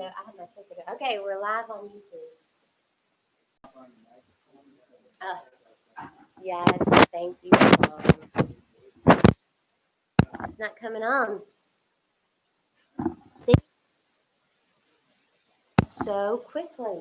I have my clicker. Okay, we're live on YouTube. Yes, thank you, Mom. It's not coming on. See? So quickly.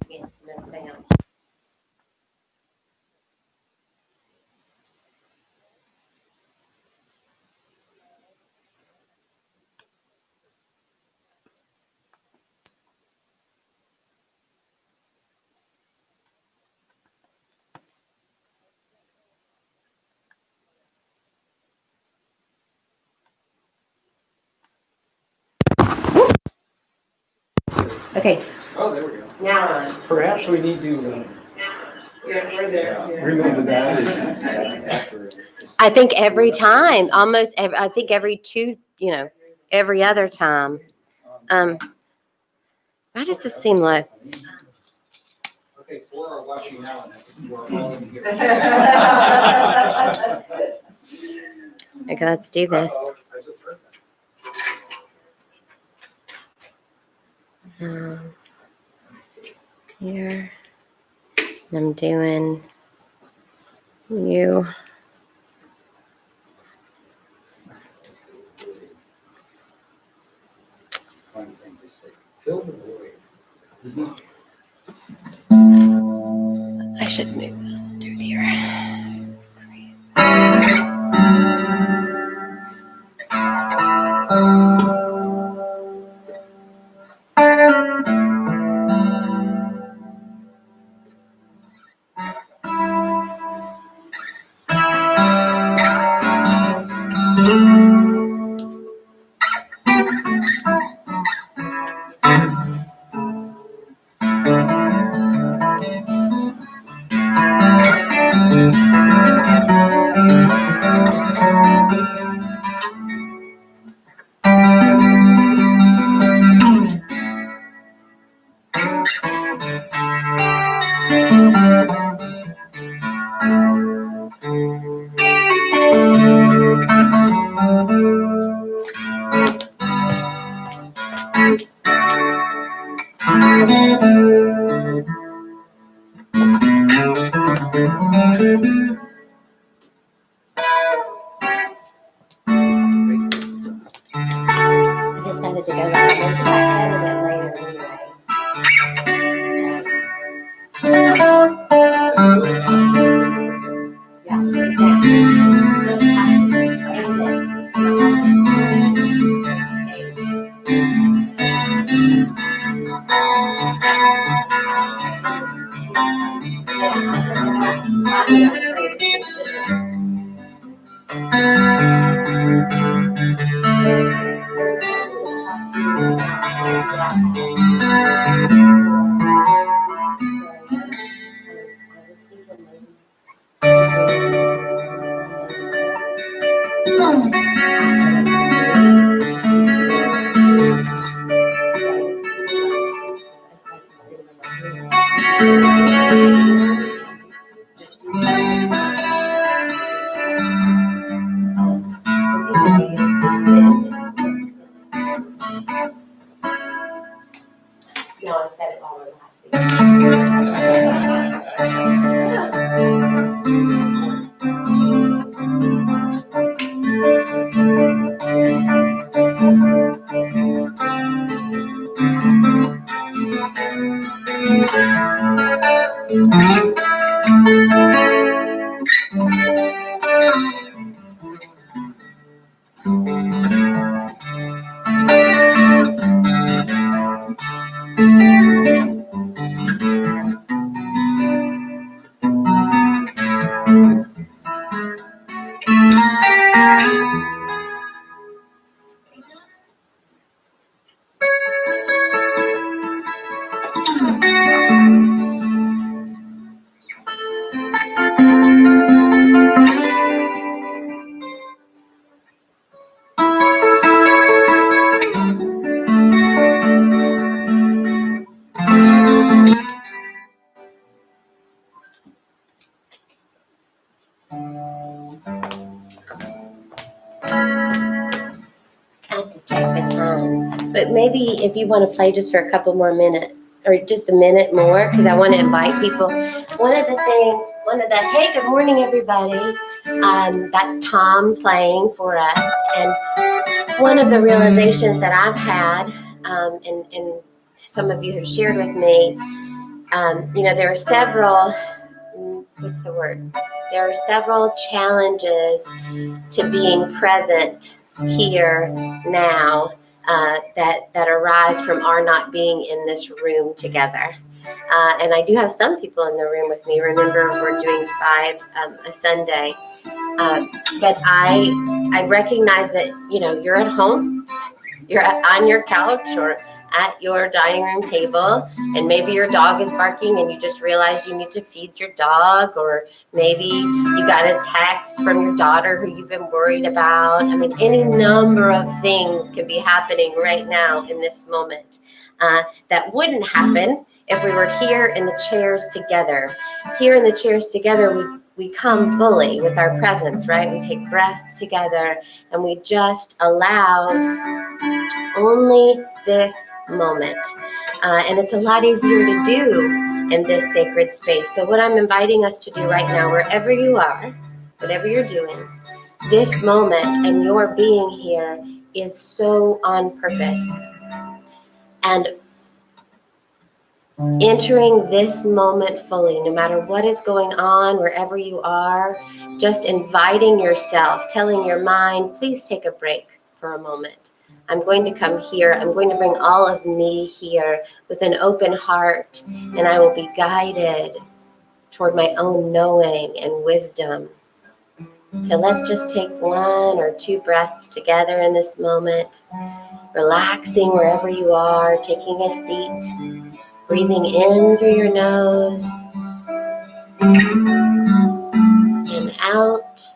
Yeah, no sound. Okay. Oh, there we go. Now on. Perhaps we need to We're there. remove the batteries. I think every time, I think every two, every other time. Why does this seem like? Okay, 4 are watching now, and we're all in here. Okay, let's do this. Uh-oh, I just heard that. Here. I'm doing you. Funny thing to say. Fill the void. I should move this dirtier. So maybe if you want to play just for a couple more minutes, or just a minute more, because I want to invite people. Hey, good morning, everybody. That's Tom playing for us. And one of the realizations that I've had, and some of you have shared with me, there are several, There are several challenges to being present here now that arise from our not being in this room together. And I do have some people in the room with me. Remember, we're doing 5 a Sunday. But I recognize that, you're at home, you're on your couch or at your dining room table, and maybe your dog is barking and you just realized you need to feed your dog, or maybe you got a text from your daughter who you've been worried about. I mean, any number of things can be happening right now in this moment that wouldn't happen if we were here in the chairs together. Here in the chairs together, we come fully with our presence, right? We take breaths together and we just allow only this moment. And it's a lot easier to do in this sacred space. So what I'm inviting us to do right now, wherever you are, whatever you're doing, this moment and your being here is so on purpose. And entering this moment fully, no matter what is going on, wherever you are, just inviting yourself, telling your mind, please take a break for a moment. I'm going to come here. I'm going to bring all of me here with an open heart, and I will be guided toward my own knowing and wisdom. So let's just take 1 or 2 breaths together in this moment, relaxing wherever you are, taking a seat. Breathing in through your nose and out.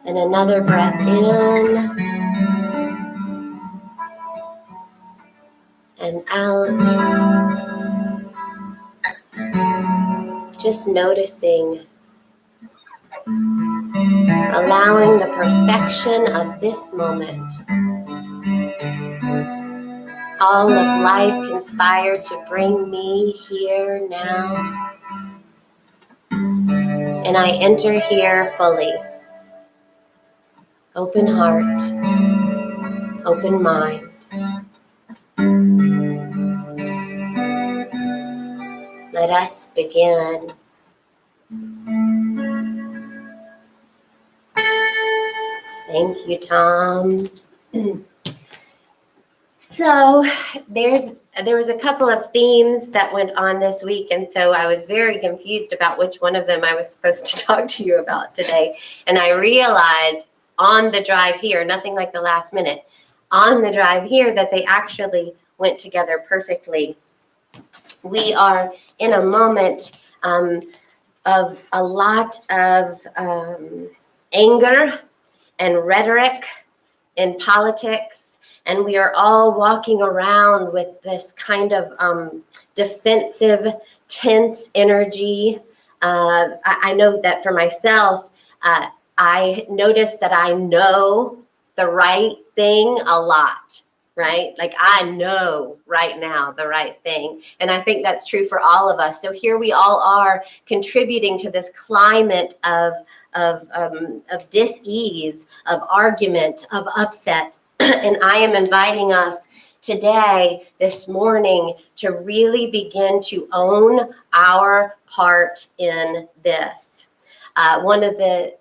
And another breath in and out. Just noticing, allowing the perfection of this moment. All of life conspired to bring me here now. And I enter here fully. Open heart, open mind. Let us begin. Thank you, Tom. So there was a couple of themes that went on this week, and so I was very confused about which one of them I was supposed to talk to you about today. And I realized on the drive here, nothing like the last minute, on the drive here that they actually went together perfectly. We are in a moment of a lot of anger and rhetoric in politics, and we are all walking around with this kind of defensive, tense energy. I know that for myself, I notice that I know the right thing a lot, right? Like I know right now the right thing. And I think that's true for all of us. So here we all are contributing to this climate of dis-ease, of argument, of upset. And I am inviting us today, this morning, to really begin to own our part in this. One of the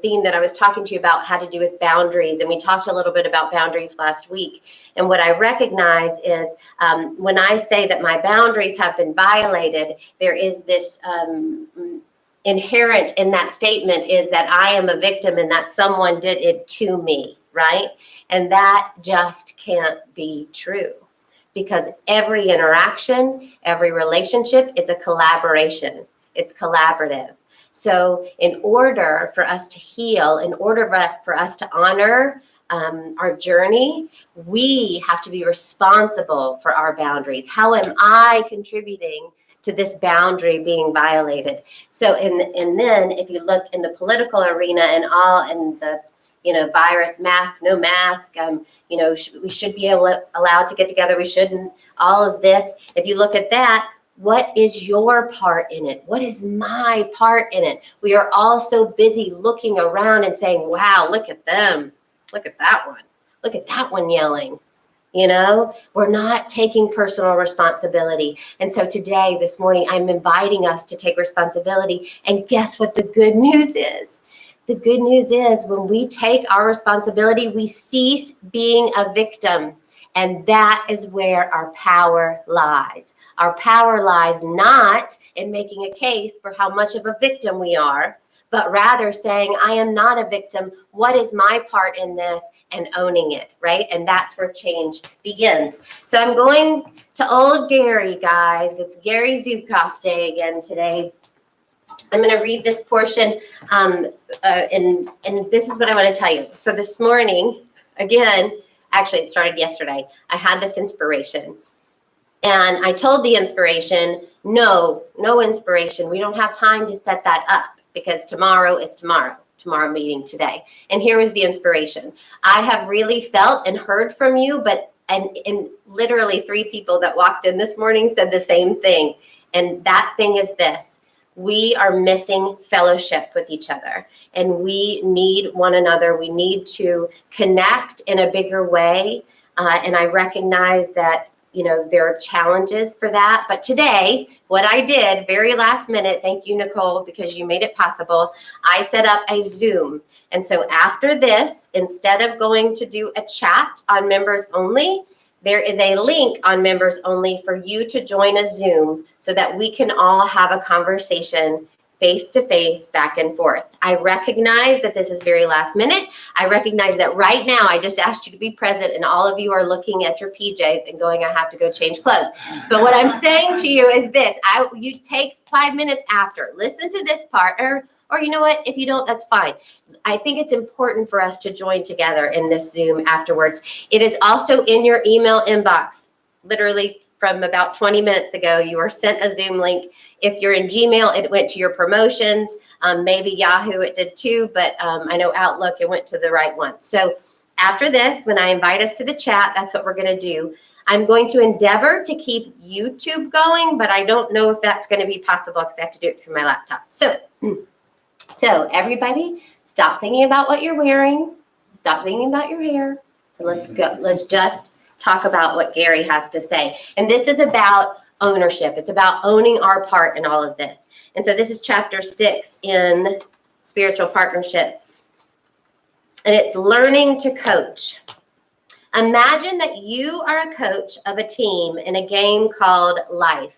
theme that I was talking to you about had to do with boundaries, and we talked a little bit about boundaries last week. And what I recognize is when I say that my boundaries have been violated, there is this inherent in that statement is that I am a victim and that someone did it to me, right? And that just can't be true, because every interaction, every relationship is a collaboration. It's collaborative. So in order for us to heal, in order for us to honor our journey, we have to be responsible for our boundaries. How am I contributing to this boundary being violated? So and then if you look in the political arena and all in the virus, mask, no mask, we should be allowed to get together, we shouldn't, all of this. If you look at that, what is your part in it? What is my part in it? We are all so busy looking around and saying, wow, look at them. Look at that one. Look at that one yelling. We're not taking personal responsibility. And so today, this morning, I'm inviting us to take responsibility. And guess what the good news is? The good news is when we take our responsibility, we cease being a victim. And that is where our power lies. Our power lies not in making a case for how much of a victim we are, but rather saying, I am not a victim. What is my part in this? And owning it, right? And that's where change begins. So I'm going to old Gary, guys. It's Gary Zukav Day again today. I'm going to read this portion, and this is what I want to tell you. So this morning, again, actually it started yesterday, I had this inspiration. And I told the inspiration, no inspiration. We don't have time to set that up because tomorrow is tomorrow meeting today. And here was the inspiration. I have really felt and heard from you, and literally 3 people that walked in this morning said the same thing. And that thing is this: we are missing fellowship with each other, and we need one another. We need to connect in a bigger way. And I recognize that there are challenges for that. But today, what I did, very last minute, thank you, Nicole, because you made it possible, I set up a Zoom. And so after this, instead of going to do a chat on members only, there is a link on members only for you to join a Zoom so that we can all have a conversation face-to-face, back and forth. I recognize that this is very last minute. I recognize that right now I just asked you to be present and all of you are looking at your PJs and going, I have to go change clothes. But what I'm saying to you is this: you take 5 minutes after, listen to this part, or you know what, if you don't, that's fine. I think it's important for us to join together in this Zoom afterwards. It is also in your email inbox. Literally from about 20 minutes ago, you were sent a Zoom link. If you're in Gmail, it went to your promotions. Maybe Yahoo, it did too, but I know Outlook, it went to the right one. So after this, when I invite us to the chat, that's what we're going to do. I'm going to endeavor to keep YouTube going, but I don't know if that's going to be possible because I have to do it through my laptop. So everybody, stop thinking about what you're wearing. Stop thinking about your hair. And let's go. Let's just talk about what Gary has to say. And this is about ownership. It's about owning our part in all of this. And so this is chapter 6 in spiritual partnerships. And it's learning to coach. Imagine that you are a coach of a team in a game called life.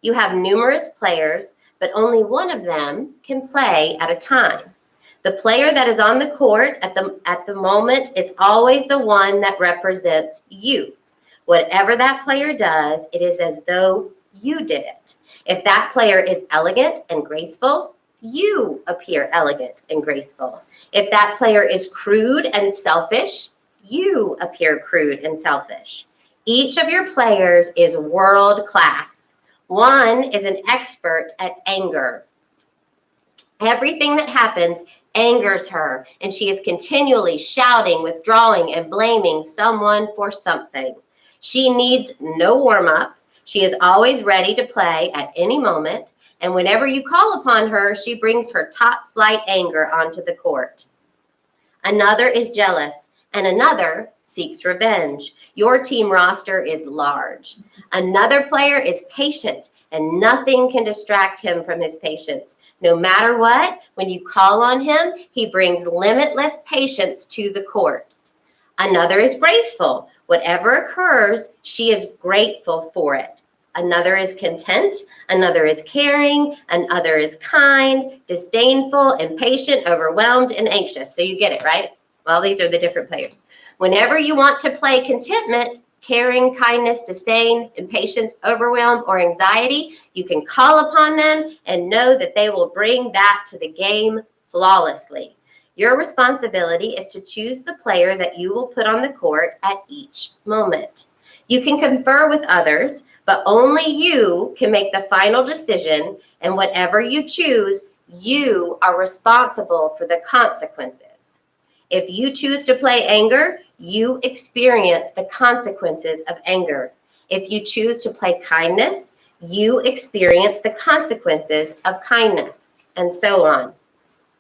You have numerous players, but only one of them can play at a time. The player that is on the court at the moment is always the one that represents you. Whatever that player does, it is as though you did it. If that player is elegant and graceful, you appear elegant and graceful. If that player is crude and selfish, you appear crude and selfish. Each of your players is world class. One is an expert at anger. Everything that happens angers her, and she is continually shouting, withdrawing, and blaming someone for something. She needs no warm-up. She is always ready to play at any moment, and whenever you call upon her, she brings her top-flight anger onto the court. Another is jealous, and another seeks revenge. Your team roster is large. Another player is patient, and nothing can distract him from his patience. No matter what, when you call on him, he brings limitless patience to the court. Another is graceful. Whatever occurs, she is grateful for it. Another is content. Another is caring. Another is kind, disdainful, impatient, overwhelmed, and anxious. So you get it, right? Well, these are the different players. Whenever you want to play contentment, caring, kindness, disdain, impatience, overwhelm, or anxiety, you can call upon them and know that they will bring that to the game flawlessly. Your responsibility is to choose the player that you will put on the court at each moment. You can confer with others, but only you can make the final decision, and whatever you choose, you are responsible for the consequences. If you choose to play anger, you experience the consequences of anger. If you choose to play kindness, you experience the consequences of kindness, and so on.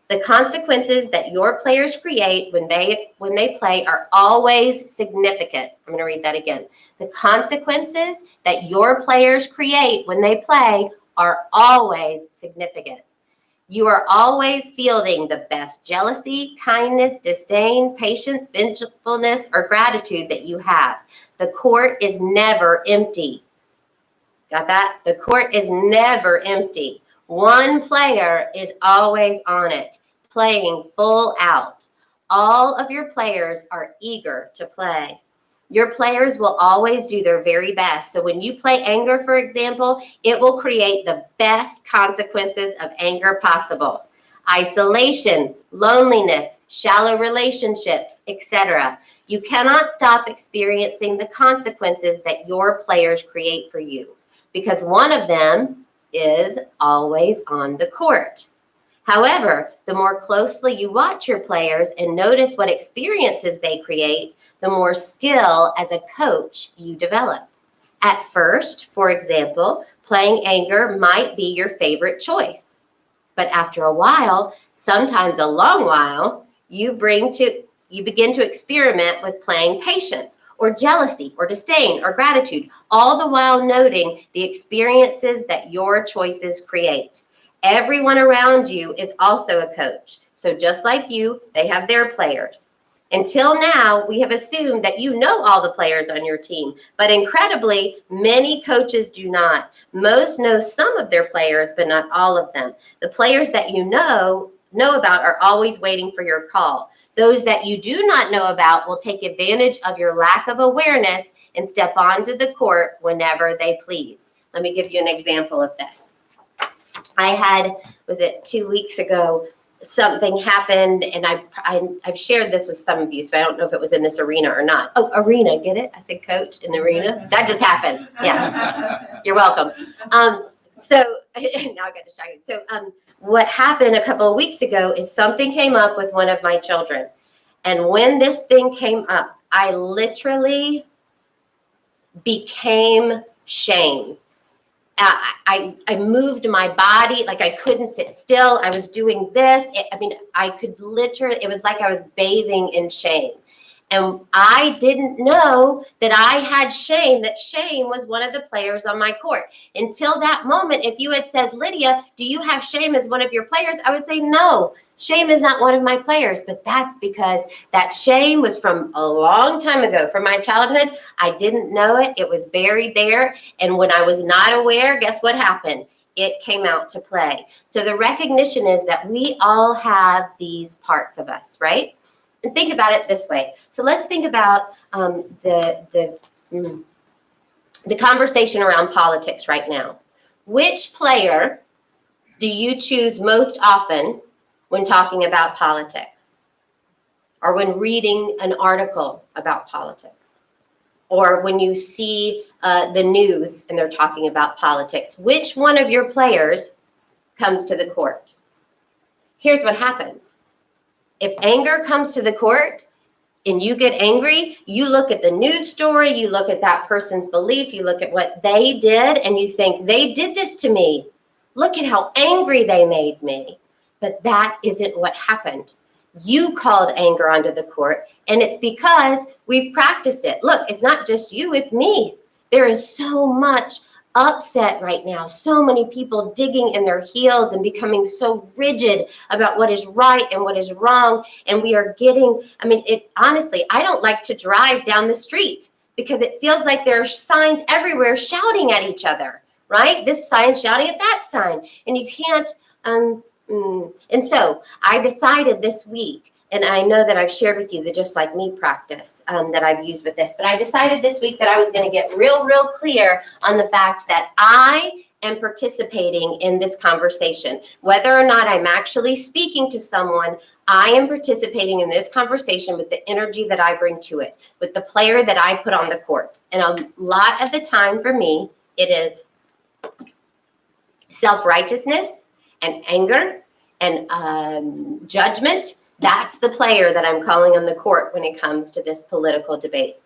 The consequences that your players create when they play are always significant. I'm going to read that again. The consequences that your players create when they play are always significant. You are always fielding the best jealousy, kindness, disdain, patience, vengefulness, or gratitude that you have. The court is never empty. Got that? The court is never empty. One player is always on it, playing full out. All of your players are eager to play. Your players will always do their very best. So when you play anger, for example, it will create the best consequences of anger possible. Isolation, loneliness, shallow relationships, etc. You cannot stop experiencing the consequences that your players create for you, because one of them is always on the court. However, the more closely you watch your players and notice what experiences they create, the more skill as a coach you develop. At first, for example, playing anger might be your favorite choice. But after a while, sometimes a long while, you begin to experiment with playing patience, or jealousy, or disdain, or gratitude, all the while noting the experiences that your choices create. Everyone around you is also a coach. So just like you, they have their players. Until now, we have assumed that you know all the players on your team, but incredibly, many coaches do not. Most know some of their players, but not all of them. The players that you know about are always waiting for your call. Those that you do not know about will take advantage of your lack of awareness and step onto the court whenever they please. Let me give you an example of this. I had, 2 weeks ago, something happened, and I've shared this with some of you, so I don't know if it was in this arena or not. Oh, arena, get it? I said coach in the arena. That just happened. Yeah, you're welcome. So now I got distracted. So what happened a couple of weeks ago is something came up with one of my children. And when this thing came up, I literally became shame. I moved my body like I couldn't sit still. I was doing this. I could literally, it was like I was bathing in shame. And I didn't know that I had shame, that shame was one of the players on my court. Until that moment, if you had said, Lydia, do you have shame as one of your players? I would say, no, shame is not one of my players. But that's because that shame was from a long time ago, from my childhood. I didn't know it. It was buried there. And when I was not aware, guess what happened? It came out to play. So the recognition is that we all have these parts of us, right? And think about it this way. So let's think about the conversation around politics right now. Which player do you choose most often when talking about politics? Or when reading an article about politics? Or when you see the news and they're talking about politics? Which one of your players comes to the court? Here's what happens. If anger comes to the court and you get angry, you look at the news story, you look at that person's belief, you look at what they did, and you think, they did this to me. Look at how angry they made me. But that isn't what happened. You called anger onto the court, and it's because we've practiced it. Look, it's not just you, it's me. There is so much upset right now, so many people digging in their heels and becoming so rigid about what is right and what is wrong. And we are getting, honestly, I don't like to drive down the street because it feels like there are signs everywhere shouting at each other, right? This sign shouting at that sign, and you can't, and so I decided this week, and I know that I've shared with you the Just Like Me practice that I've used with this, but I decided this week that I was going to get real clear on the fact that I am participating in this conversation. Whether or not I'm actually speaking to someone, I am participating in this conversation with the energy that I bring to it, with the player that I put on the court. And a lot of the time for me, it is self-righteousness and anger and judgment That's the player that I'm calling on the court when it comes to this political debate.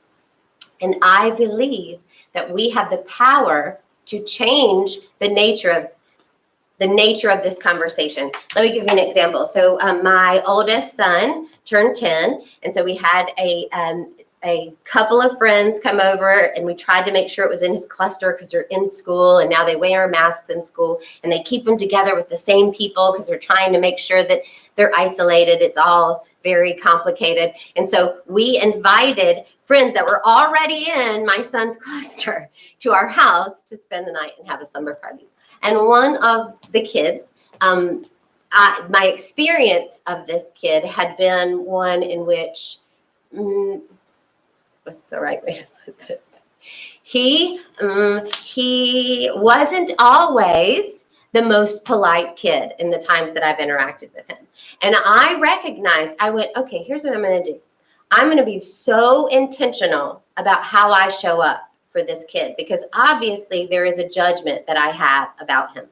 And I believe that we have the power to change the nature of this conversation. Let me give you an example. So my oldest son turned 10, and so we had a couple of friends come over, and we tried to make sure it was in his cluster because they're in school, and now they wear masks in school, and they keep them together with the same people because they're trying to make sure that they're isolated. It's all very complicated. And so we invited friends that were already in my son's cluster to our house to spend the night and have a slumber party. And one of the kids, my experience of this kid had been one in which, what's the right way to put this? He wasn't always the most polite kid in the times that I've interacted with him. And I recognized, I went, okay, here's what I'm going to do. I'm going to be so intentional about how I show up for this kid, because obviously there is a judgment that I have about him.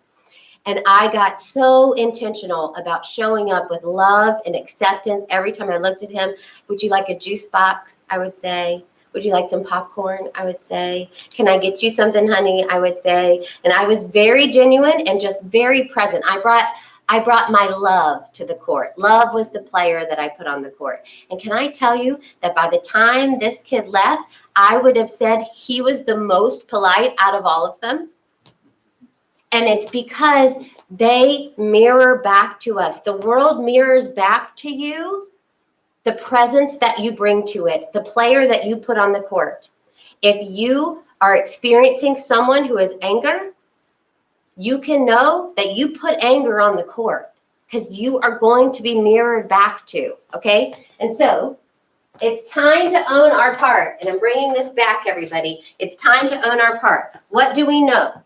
And I got so intentional about showing up with love and acceptance. Every time I looked at him, would you like a juice box? I would say. Would you like some popcorn? I would say. Can I get you something, honey? I would say. And I was very genuine and just very present. I brought my love to the court. Love was the player that I put on the court. And can I tell you that by the time this kid left, I would have said he was the most polite out of all of them. And it's because they mirror back to us. The world mirrors back to you the presence that you bring to it, the player that you put on the court. If you are experiencing someone who is anger, you can know that you put anger on the court because you are going to be mirrored back to, okay? And so it's time to own our part. And I'm bringing this back, everybody. It's time to own our part. What do we know?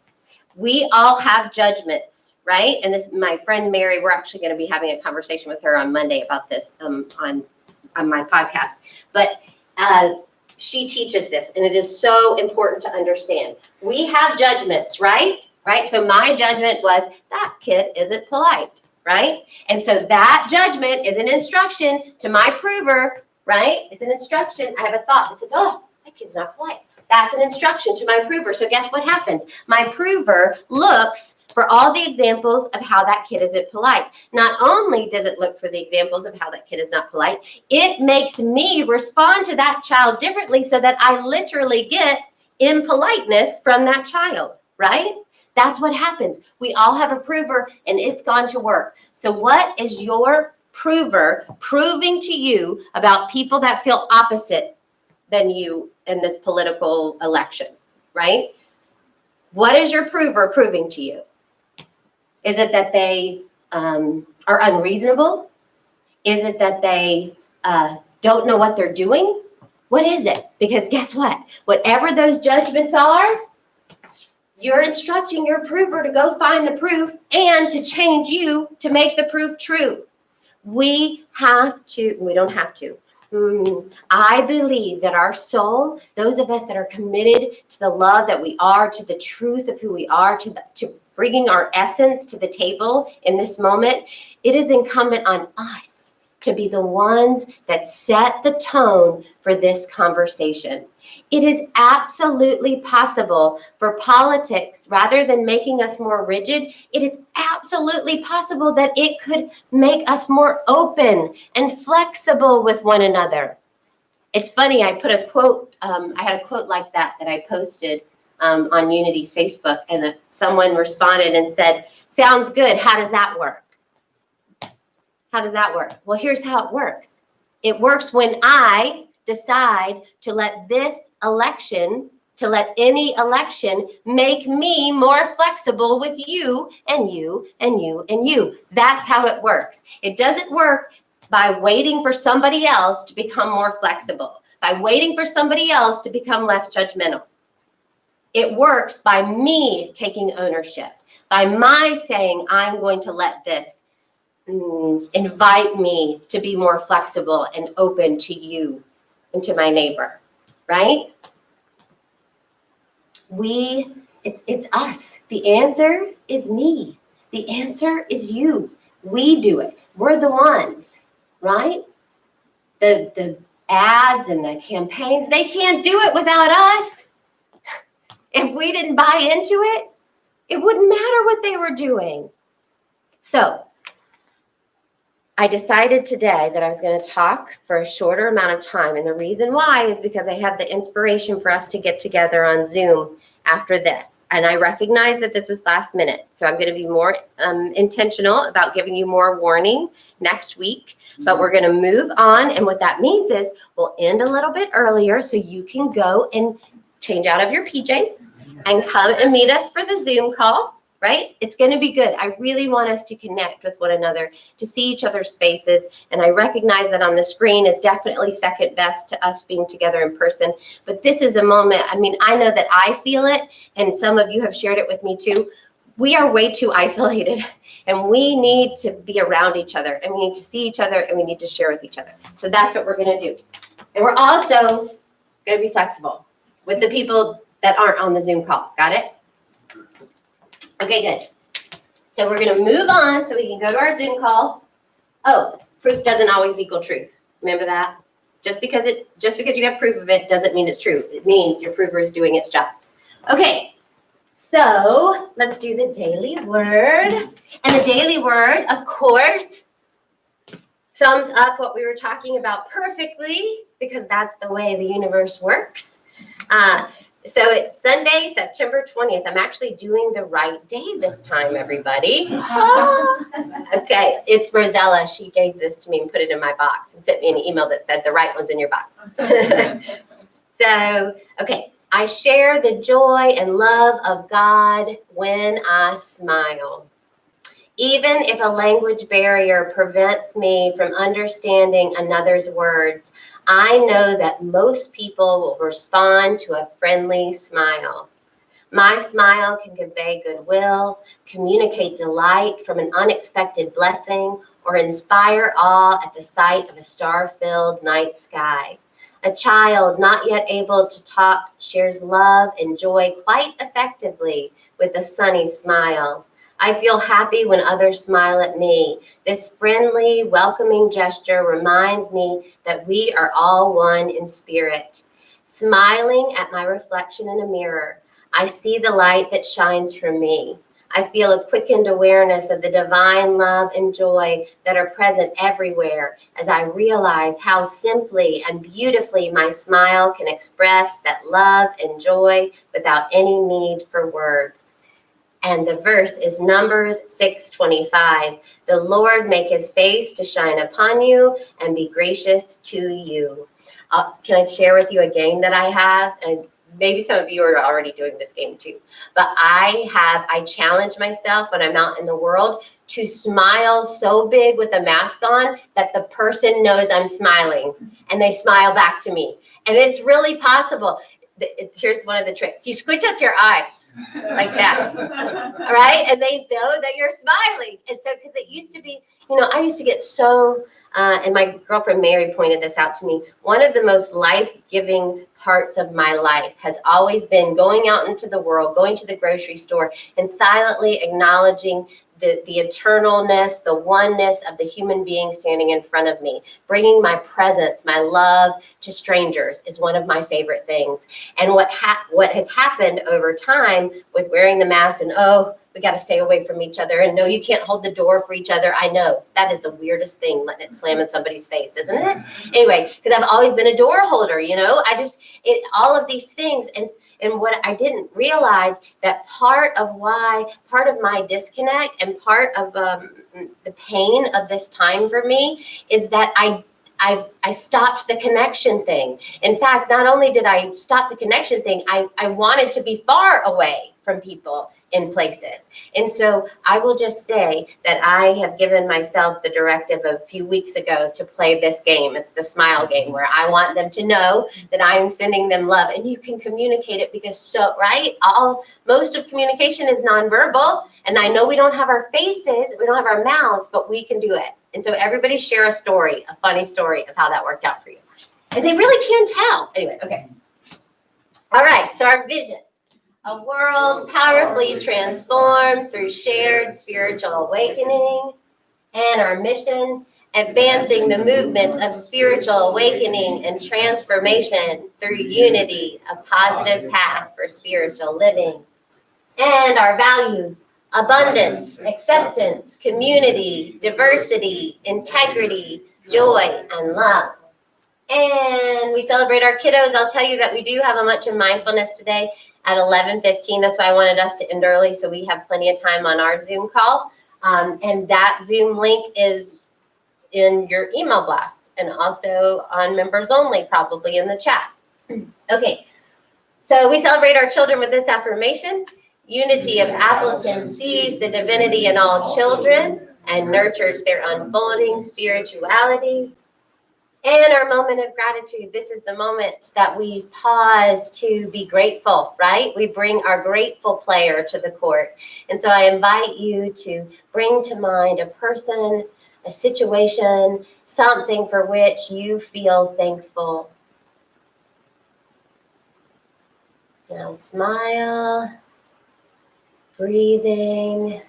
We all have judgments, right? And this, my friend Mary, we're actually going to be having a conversation with her on Monday about this on my podcast. But she teaches this, and it is so important to understand. We have judgments, right? Right? So my judgment was, that kid isn't polite, right? And so that judgment is an instruction to my prover, right? It's an instruction. I have a thought that says, oh, that kid's not polite. That's an instruction to my prover. So guess what happens? My prover looks for all the examples of how that kid isn't polite. Not only does it look for the examples of how that kid is not polite, it makes me respond to that child differently so that I literally get impoliteness from that child, right? That's what happens. We all have a prover, and it's gone to work. So what is your prover proving to you about people that feel opposite than you in this political election, right? What is your prover proving to you? Is it that they are unreasonable? Is it that they don't know what they're doing? What is it? Because guess what? Whatever those judgments are, you're instructing your prover to go find the proof and to change you to make the proof true. We don't have to. I believe that our soul, those of us that are committed to the love that we are, to the truth of who we are, to bringing our essence to the table in this moment, it is incumbent on us to be the ones that set the tone for this conversation. It is absolutely possible for politics, rather than making us more rigid, it is absolutely possible that it could make us more open and flexible with one another. It's funny, I put a quote, I had a quote like that I posted on Unity's Facebook, and someone responded and said, sounds good, how does that work? How does that work? Well, here's how it works. It works when I decide to let any election make me more flexible with you and you and you and you. That's how it works. It doesn't work by waiting for somebody else to become more flexible, by waiting for somebody else to become less judgmental. It works by me taking ownership, by my saying, I'm going to let this invite me to be more flexible and open to you and to my neighbor, right? It's us. The answer is me. The answer is you. We do it. We're the ones. right? The ads and the campaigns, they can't do it without us. If we didn't buy into it, it wouldn't matter what they were doing. So I decided today that I was going to talk for a shorter amount of time. And the reason why is because I have the inspiration for us to get together on Zoom after this. And I recognize that this was last minute. So I'm going to be more intentional about giving you more warning next week. But we're going to move on. And what that means is we'll end a little bit earlier so you can go and change out of your PJs and come and meet us for the Zoom call. Right? It's going to be good. I really want us to connect with one another, to see each other's faces. And I recognize that on the screen is definitely second best to us being together in person. But this is a moment, I mean, I know that I feel it, and some of you have shared it with me too. We are way too isolated, and we need to be around each other, and we need to see each other, and we need to share with each other. So that's what we're going to do. And we're also going to be flexible with the people that aren't on the Zoom call. Got it? Okay, good. So we're going to move on so we can go to our Zoom call. Oh, proof doesn't always equal truth. Remember that? Just because you have proof of it doesn't mean it's true. It means your prover is doing its job. Okay, so let's do the daily word. And the daily word, of course, sums up what we were talking about perfectly because that's the way the universe works. So it's Sunday, September 20th. I'm actually doing the right day this time, everybody. Okay, it's Rosella. She gave this to me and put it in my box and sent me an email that said the right one's in your box. So, okay, I share the joy and love of God when I smile. Even if a language barrier prevents me from understanding another's words, I know that most people will respond to a friendly smile. My smile can convey goodwill, communicate delight from an unexpected blessing, or inspire awe at the sight of a star-filled night sky. A child not yet able to talk shares love and joy quite effectively with a sunny smile. I feel happy when others smile at me. This friendly, welcoming gesture reminds me that we are all one in spirit. Smiling at my reflection in a mirror, I see the light that shines from me. I feel a quickened awareness of the divine love and joy that are present everywhere as I realize how simply and beautifully my smile can express that love and joy without any need for words. And the verse is Numbers 6:25. The Lord make his face to shine upon you and be gracious to you. Can I share with you a game that I have? And maybe some of you are already doing this game too. But I challenge myself when I'm out in the world to smile so big with a mask on that the person knows I'm smiling and they smile back to me. And it's really possible. Here's one of the tricks. You squint out your eyes like that, right? And they know that you're smiling. And so, because it used to be, I used to get so, and my girlfriend Mary pointed this out to me, one of the most life-giving parts of my life has always been going out into the world, going to the grocery store, and silently acknowledging the eternalness, the oneness of the human being standing in front of me. Bringing my presence, my love to strangers is one of my favorite things. And what has happened over time with wearing the mask and, we got to stay away from each other. And no, you can't hold the door for each other. I know that is the weirdest thing, letting it slam in somebody's face, isn't it? Anyway, because I've always been a door holder, all of these things. And what I didn't realize that part of my disconnect and part of the pain of this time for me is that I stopped the connection thing. In fact, not only did I stop the connection thing, I wanted to be far away from people in places. And so I will just say that I have given myself the directive a few weeks ago to play this game. It's the smile game where I want them to know that I am sending them love, and you can communicate it because most of communication is nonverbal. And I know we don't have our faces, we don't have our mouths, but we can do it. And so everybody share a story, a funny story of how that worked out for you. And they really can tell. Anyway, okay. All right, so our vision. A world powerfully transformed through shared spiritual awakening. And our mission, advancing the movement of spiritual awakening and transformation through unity, a positive path for spiritual living. And our values: abundance, acceptance, community, diversity, integrity, joy, and love. And we celebrate our kiddos. I'll tell you that we do have a Munch of Mindfulness today at 11:15. That's why I wanted us to end early, so we have plenty of time on our Zoom call. And that Zoom link is in your email blast and also on members only, probably in the chat. Okay, so we celebrate our children with this affirmation. Unity of Appleton sees the divinity in all children and nurtures their unfolding spirituality. And our moment of gratitude. This is the moment that we pause to be grateful, right? We bring our grateful player to the court. And so I invite you to bring to mind a person, a situation, something for which you feel thankful. Now smile, breathing,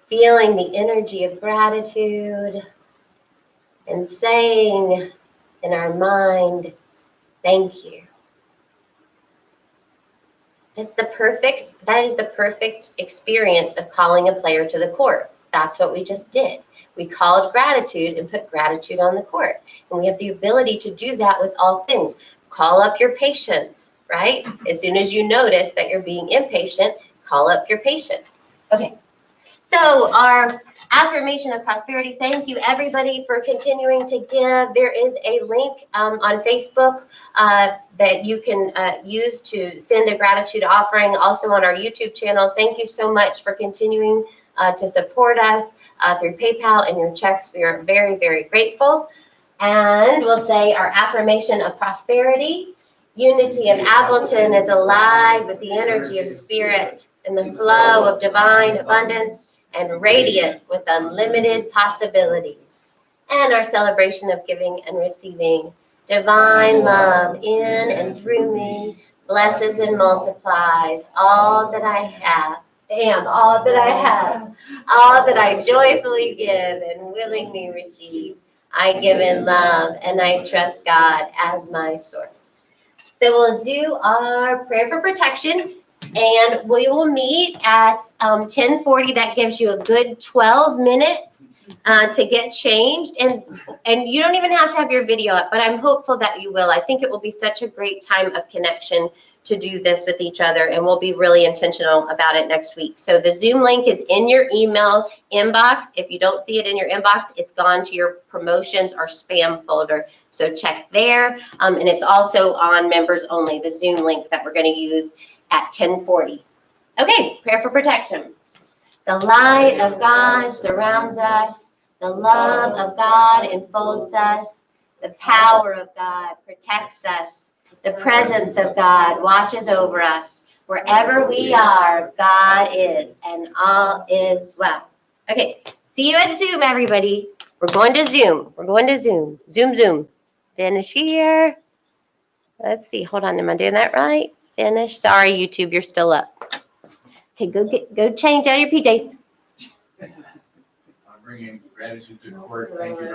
feeling the energy of gratitude, and saying in our mind, thank you. That is the perfect experience of calling a player to the court. That's what we just did. We called gratitude and put gratitude on the court. And we have the ability to do that with all things. Call up your patience, right? As soon as you notice that you're being impatient, call up your patience. Okay, so our affirmation of prosperity. Thank you, everybody, for continuing to give. There is a link on Facebook that you can use to send a gratitude offering. Also on our YouTube channel. Thank you so much for continuing to support us through PayPal and your checks. We are very, very grateful. And we'll say our affirmation of prosperity. Unity of Appleton is alive with the energy of spirit and the flow of divine abundance, and radiant with unlimited possibilities. And our celebration of giving and receiving. Divine love in and through me blesses and multiplies all that I have, all that I have, all that I joyfully give and willingly receive. I give in love and I trust God as my source. So we'll do our prayer for protection. And we will meet at 10:40. That gives you a good 12 minutes to get changed. And you don't even have to have your video up, but I'm hopeful that you will. I think it will be such a great time of connection to do this with each other, and we'll be really intentional about it next week. So the Zoom link is in your email inbox. If you don't see it in your inbox, it's gone to your promotions or spam folder. So check there. And it's also on members only, the Zoom link that we're going to use at 10:40. Okay, prayer for protection. The light of God surrounds us. The love of God enfolds us. The power of God protects us. The presence of God watches over us. Wherever we are, God is, and all is well. Okay, see you at Zoom, everybody. We're going to Zoom. Zoom. Finish here. Let's see. Hold on. Am I doing that right? Finish. Sorry, YouTube, you're still up. Okay, go change out your PJs. I'm bringing gratitude to the court. Thank you.